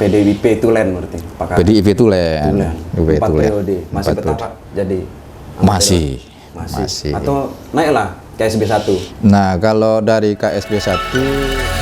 PDIP Tulen berarti Pak. PDIP Tulen. 4 periode. Masih betah Pak jadi? Masih. Atau naiklah KSB 1? Nah, kalau dari KSB 1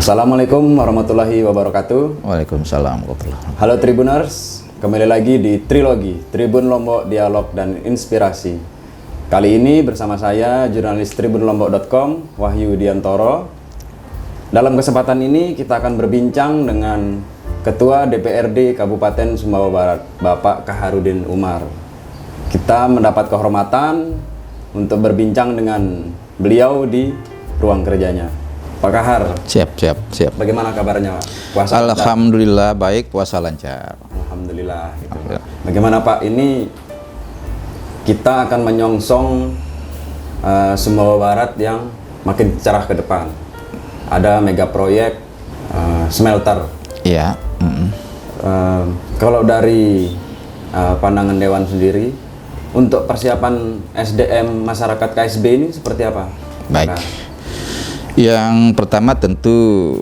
Assalamualaikum warahmatullahi wabarakatuh. Waalaikumsalam warahmatullahi wabarakatuh. Halo Tribuners, kembali lagi di Trilogi, Tribun Lombok Dialog dan Inspirasi. Kali ini bersama saya, jurnalis tribunlombok.com, Wahyu Diantoro. Dalam kesempatan ini kita akan berbincang dengan Ketua DPRD Kabupaten Sumbawa Barat, Bapak Kaharudin Umar. Kita mendapat kehormatan untuk berbincang dengan beliau di ruang kerjanya. Pak Kahar. Siap. Bagaimana kabarnya, Pak? Puasa Alhamdulillah baik, puasa lancar. Alhamdulillah. Gitu. Bagaimana Pak? Ini kita akan menyongsong Sumbawa Barat yang makin cerah ke depan. Ada mega proyek smelter. Iya. Kalau dari pandangan Dewan sendiri, untuk persiapan SDM masyarakat KSB ini seperti apa? Baik. Yang pertama tentu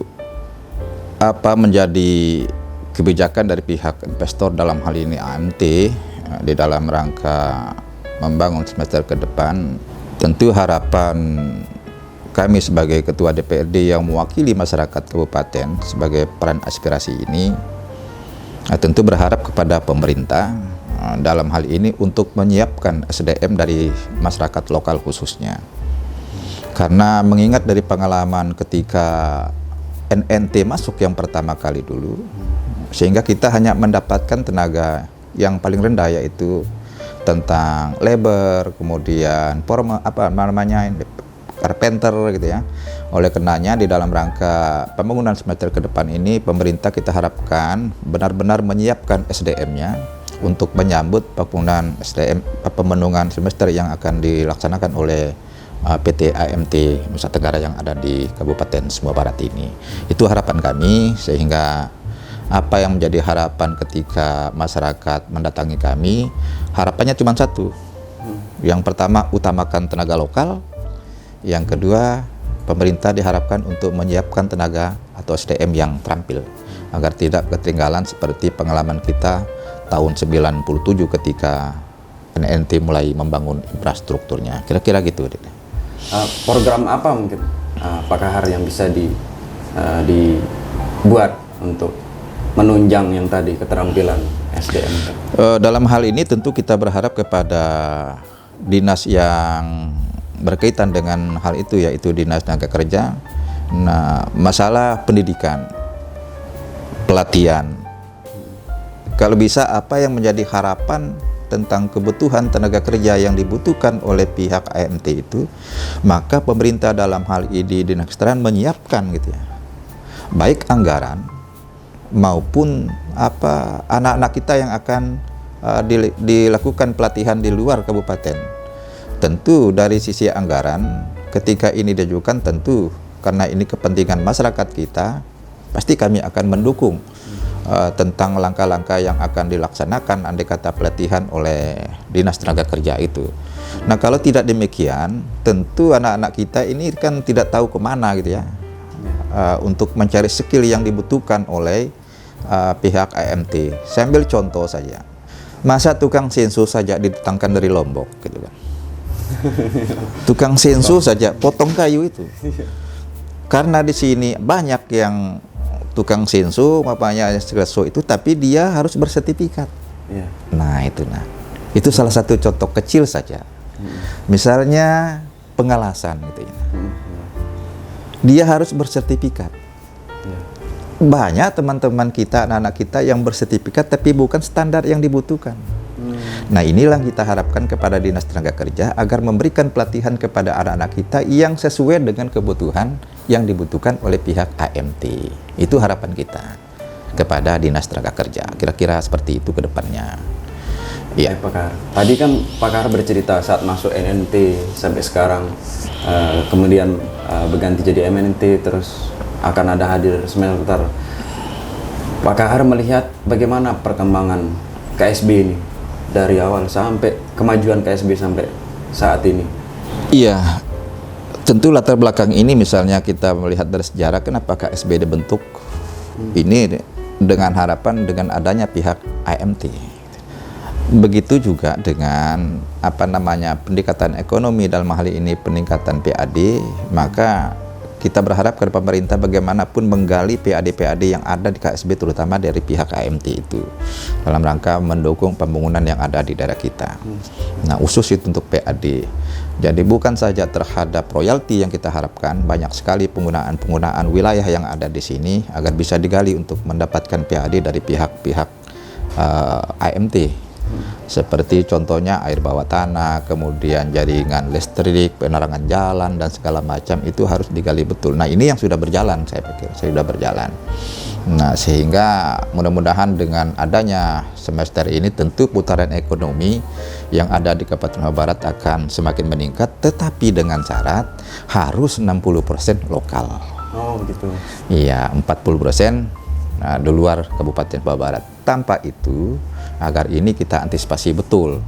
apa menjadi kebijakan dari pihak investor dalam hal ini AMT di dalam rangka membangun semester ke depan, tentu harapan kami sebagai Ketua DPRD yang mewakili masyarakat kabupaten sebagai peran aspirasi ini tentu berharap kepada pemerintah dalam hal ini untuk menyiapkan SDM dari masyarakat lokal khususnya. Karena mengingat dari pengalaman ketika NNT masuk yang pertama kali dulu, sehingga kita hanya mendapatkan tenaga yang paling rendah, yaitu tentang labor, kemudian carpenter gitu ya. Oleh karenanya di dalam rangka pembangunan semester ke depan ini, pemerintah kita harapkan benar-benar menyiapkan SDM-nya untuk menyambut pembangunan SDM pemenuhan semester yang akan dilaksanakan oleh PT AMT Nusa Tenggara yang ada di Kabupaten Sumbawa Barat ini. Itu harapan kami, sehingga apa yang menjadi harapan ketika masyarakat mendatangi kami, harapannya cuma satu. Yang pertama, utamakan tenaga lokal. Yang kedua, pemerintah diharapkan untuk menyiapkan tenaga atau SDM yang terampil agar tidak ketinggalan seperti pengalaman kita tahun 97 ketika NNT mulai membangun infrastrukturnya. Kira-kira gitu. Program apa mungkin Pak Kahar yang bisa dibuat untuk menunjang yang tadi keterampilan SDM? Dalam hal ini tentu kita berharap kepada dinas yang berkaitan dengan hal itu, yaitu Dinas Tenaga Kerja. Nah, masalah pendidikan, pelatihan, kalau bisa apa yang menjadi harapan tentang kebutuhan tenaga kerja yang dibutuhkan oleh pihak AMT itu, maka pemerintah dalam hal ini Dinas Kesehatan menyiapkan gitu ya, baik anggaran maupun anak-anak kita yang akan dilakukan pelatihan di luar kabupaten. Tentu dari sisi anggaran, ketika ini diajukan, tentu karena ini kepentingan masyarakat kita, pasti kami akan mendukung tentang langkah-langkah yang akan dilaksanakan andai kata pelatihan oleh Dinas Tenaga Kerja itu. Nah, kalau tidak demikian, tentu anak-anak kita ini kan tidak tahu kemana gitu ya, untuk mencari skill yang dibutuhkan oleh pihak AMT. Saya ambil contoh saja, masa tukang senso saja didatangkan dari Lombok gitu kan. Tukang senso saja potong kayu itu, karena di sini banyak yang tukang senso, bapaknya espresso itu, tapi dia harus bersertifikat. Yeah. Nah, itu salah satu contoh kecil saja. Misalnya pengelasan gitu ya. Dia harus bersertifikat. Yeah. Banyak teman-teman kita, anak-anak kita yang bersertifikat tapi bukan standar yang dibutuhkan. Nah, inilah kita harapkan kepada Dinas Tenaga Kerja agar memberikan pelatihan kepada anak-anak kita yang sesuai dengan kebutuhan yang dibutuhkan oleh pihak AMT. Itu harapan kita kepada Dinas Tenaga Kerja. Kira-kira seperti itu ke depannya. Iya. Pak Kahar. Tadi kan Pak Kahar bercerita saat masuk NNT sampai sekarang, kemudian berganti jadi MNT, terus akan ada hadir smelter. Pak Kahar melihat bagaimana perkembangan KSB ini dari awal sampai kemajuan KSB sampai saat ini. Iya, tentu latar belakang ini misalnya kita melihat dari sejarah kenapa KSB dibentuk. Ini dengan harapan dengan adanya pihak AMT. Begitu juga dengan pendekatan ekonomi dalam hal ini peningkatan PAD, maka kita berharap kepada pemerintah bagaimanapun menggali PAD-PAD yang ada di KSB terutama dari pihak AMT itu dalam rangka mendukung pembangunan yang ada di daerah kita. Nah, khusus itu untuk PAD. Jadi bukan saja terhadap royalti yang kita harapkan, banyak sekali penggunaan wilayah yang ada di sini agar bisa digali untuk mendapatkan PAD dari pihak-pihak AMT. Seperti contohnya air bawah tanah, kemudian jaringan listrik, penerangan jalan, dan segala macam itu harus digali betul. Nah, ini yang sudah berjalan, saya pikir, sudah berjalan. Nah, sehingga mudah-mudahan dengan adanya semester ini tentu putaran ekonomi yang ada di Kabupaten Lombok Barat akan semakin meningkat, tetapi dengan syarat harus 60% lokal. Oh, begitu. Iya, 40% di luar Kabupaten Lombok Barat. Tanpa itu, agar ini kita antisipasi betul.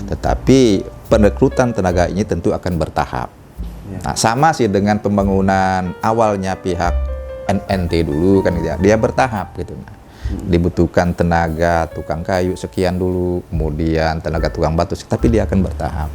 Tetapi perekrutan tenaga ini tentu akan bertahap. Nah, sama sih dengan pembangunan awalnya pihak NNT dulu kan, dia bertahap gitu. Nah, dibutuhkan tenaga tukang kayu sekian dulu, kemudian tenaga tukang batu, tapi dia akan bertahap.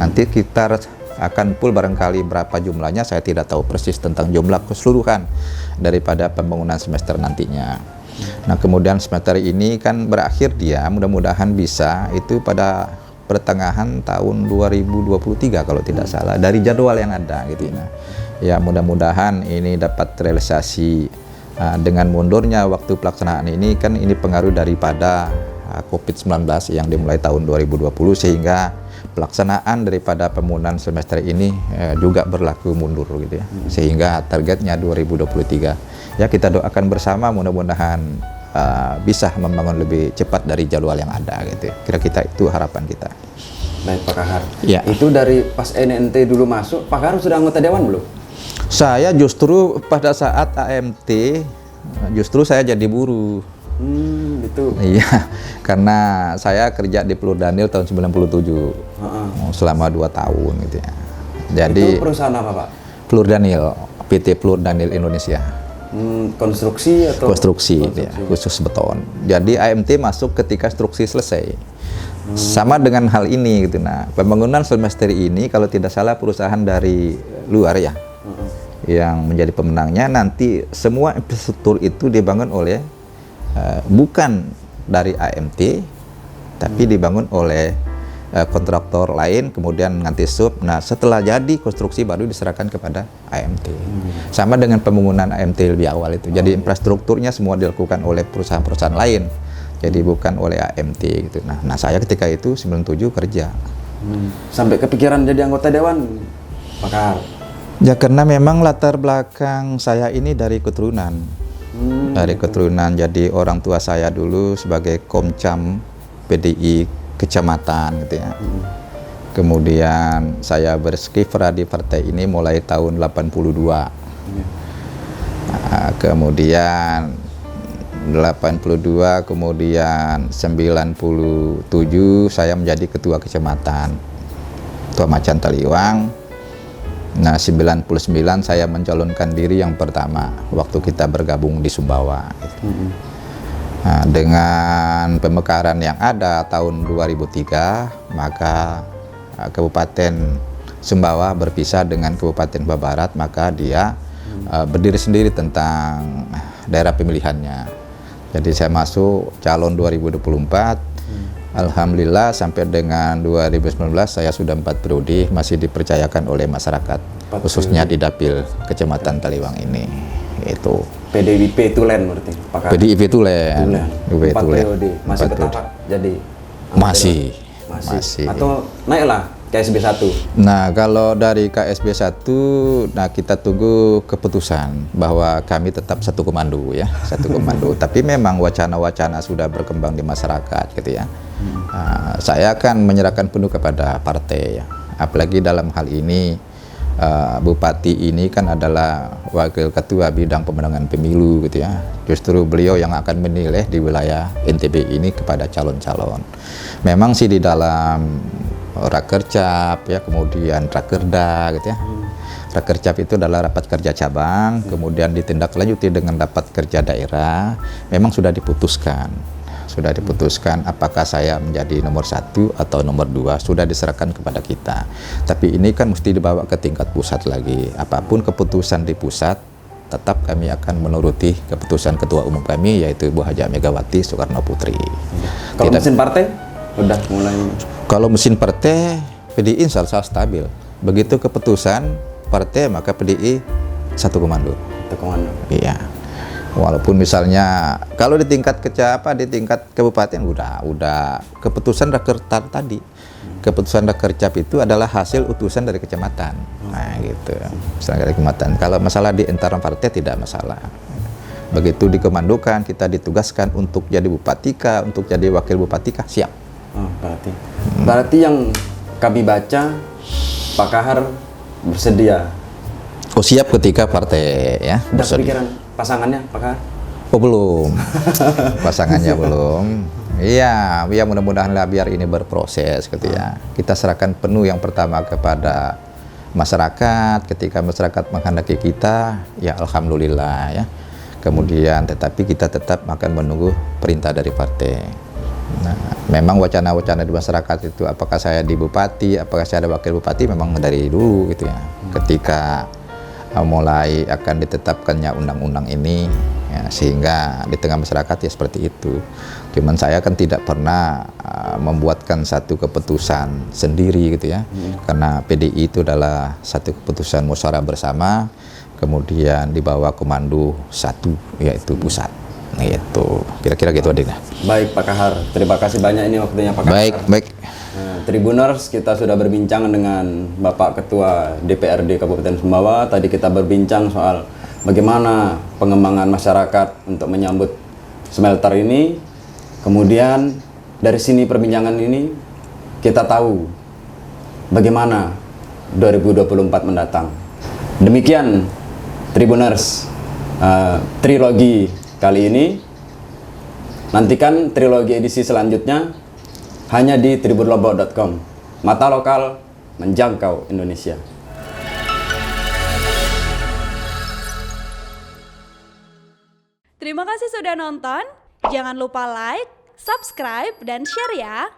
Nanti kita akan full barangkali berapa jumlahnya, saya tidak tahu persis tentang jumlah keseluruhan daripada pembangunan semester nantinya. Nah, kemudian semester ini kan berakhir dia, mudah-mudahan bisa itu pada pertengahan tahun 2023 kalau tidak salah dari jadwal yang ada gitu. Nah, ya mudah-mudahan ini dapat realisasi. Dengan mundurnya waktu pelaksanaan ini kan ini pengaruh daripada COVID-19 yang dimulai tahun 2020 sehingga pelaksanaan daripada pembangunan semester ini juga berlaku mundur gitu ya. Sehingga targetnya 2023. Ya, kita doakan bersama mudah-mudahan bisa membangun lebih cepat dari jadwal yang ada gitu. Kira-kira itu harapan kita. Baik, Pak Kahar. Ya. Itu dari pas NNT dulu masuk, Pak Kahar sudah anggota dewan belum? Saya justru pada saat AMT justru saya jadi buruh. Gitu. Iya, karena saya kerja di Plur Daniel tahun 97 selama 2 tahun gitu ya. Jadi itu perusahaan apa, Pak? Plur Daniel, PT Plur Daniel Indonesia. Konstruksi atau? Konstruksi. Ya, khusus beton. Jadi AMT masuk ketika konstruksi selesai. Sama dengan hal ini gitu. Nah, pembangunan semester ini kalau tidak salah perusahaan dari luar ya. Yang menjadi pemenangnya, nanti semua infrastruktur itu dibangun oleh bukan dari AMT tapi dibangun oleh kontraktor lain, kemudian nanti sub. Nah, setelah jadi konstruksi baru diserahkan kepada AMT. Sama dengan pembangunan AMT lebih awal itu. Jadi infrastrukturnya semua dilakukan oleh perusahaan-perusahaan lain. Jadi bukan oleh AMT gitu. Nah, saya ketika itu 97 kerja. Sampai kepikiran jadi anggota dewan, Pak Kahar? Ya, karena memang latar belakang saya ini dari keturunan. Dari keturunan, jadi orang tua saya dulu sebagai Komcam PDI kecamatan gitu ya. Kemudian saya berskiprah di partai ini mulai tahun 82. Nah, kemudian 82, kemudian 97 saya menjadi ketua kecamatan Tua Macan Taliwang. Nah, 99 saya mencalonkan diri yang pertama waktu kita bergabung di Sumbawa. Nah, dengan pemekaran yang ada tahun 2003, maka Kabupaten Sumbawa berpisah dengan Kabupaten Lombok Barat, maka dia berdiri sendiri tentang daerah pemilihannya. Jadi saya masuk calon 2024. Alhamdulillah sampai dengan 2019 saya sudah 4 periode masih dipercayakan oleh masyarakat, khususnya di Dapil Kecamatan Taliwang ini. Itu PDIP Tulen berarti, Pak Kahar? PDIP Tulen. 4 periode. Masih bertahan jadi? Masih. Atau naiklah KSB 1? Nah, kalau dari KSB 1, nah kita tunggu keputusan bahwa kami tetap satu komando ya, satu komando. Tapi memang wacana-wacana sudah berkembang di masyarakat gitu ya. Saya akan menyerahkan penuh kepada partai ya. Apalagi dalam hal ini Bupati ini kan adalah wakil ketua bidang pemenangan pemilu gitu ya. Justru beliau yang akan menilai di wilayah NTB ini kepada calon-calon. Memang sih di dalam Rakercap ya, kemudian Rakerda gitu ya. Rakercap itu adalah rapat kerja cabang, kemudian ditindaklanjuti dengan rapat kerja daerah. Memang sudah diputuskan apakah saya menjadi nomor 1 atau nomor 2 sudah diserahkan kepada kita. Tapi ini kan mesti dibawa ke tingkat pusat lagi. Apapun keputusan di pusat, tetap kami akan menuruti keputusan Ketua Umum kami, yaitu Bu Haja Megawati Soekarno Putri. Kalau mesin partai udah mulai. Kalau mesin partai PDI insya Allah stabil. Begitu keputusan partai maka PDI satu komando. Satu komando. Iya. Walaupun misalnya kalau di tingkat di tingkat kabupaten udah keputusan Rakertab tadi. Keputusan Rakercap itu adalah hasil utusan dari kecamatan. Nah, gitu. Misalnya dari kecamatan. Kalau masalah di internal partai tidak masalah. Begitu dikomandokan, kita ditugaskan untuk jadi bupati kah, untuk jadi wakil bupati kah, siap. Oh, berarti yang kami baca Pak Kahar bersedia. Oh, siap ketika partai ya. Udah kepikiran pasangannya Pak Kahar? Oh, belum. Pasangannya belum. Iya, ya mudah-mudahan lah biar ini berproses gitu ya. Kita serahkan penuh yang pertama kepada masyarakat. Ketika masyarakat menghendaki kita, ya alhamdulillah ya. Kemudian tetapi kita tetap akan menunggu perintah dari partai. Nah, memang wacana-wacana di masyarakat itu apakah saya di bupati, apakah saya ada wakil bupati memang dari dulu gitu ya. Ketika mulai akan ditetapkannya undang-undang ini ya, sehingga di tengah masyarakat ya seperti itu. Cuman saya kan tidak pernah membuatkan satu keputusan sendiri gitu ya. Karena PDI itu adalah satu keputusan musyawarah bersama, kemudian di bawah komando satu yaitu pusat. Nah, itu kira-kira gitu Adina. Baik Pak Kahar, terima kasih banyak ini waktunya Pak Kahar. Baik. Tribuners, kita sudah berbincang dengan Bapak Ketua DPRD Kabupaten Sumbawa. Tadi kita berbincang soal bagaimana pengembangan masyarakat untuk menyambut smelter ini. Kemudian dari sini perbincangan ini kita tahu bagaimana 2024 mendatang. Demikian Tribuners, trilogi kali ini. Nantikan trilogi edisi selanjutnya hanya di tribunlombok.com. Mata lokal menjangkau Indonesia. Terima kasih sudah nonton. Jangan lupa like, subscribe, dan share ya.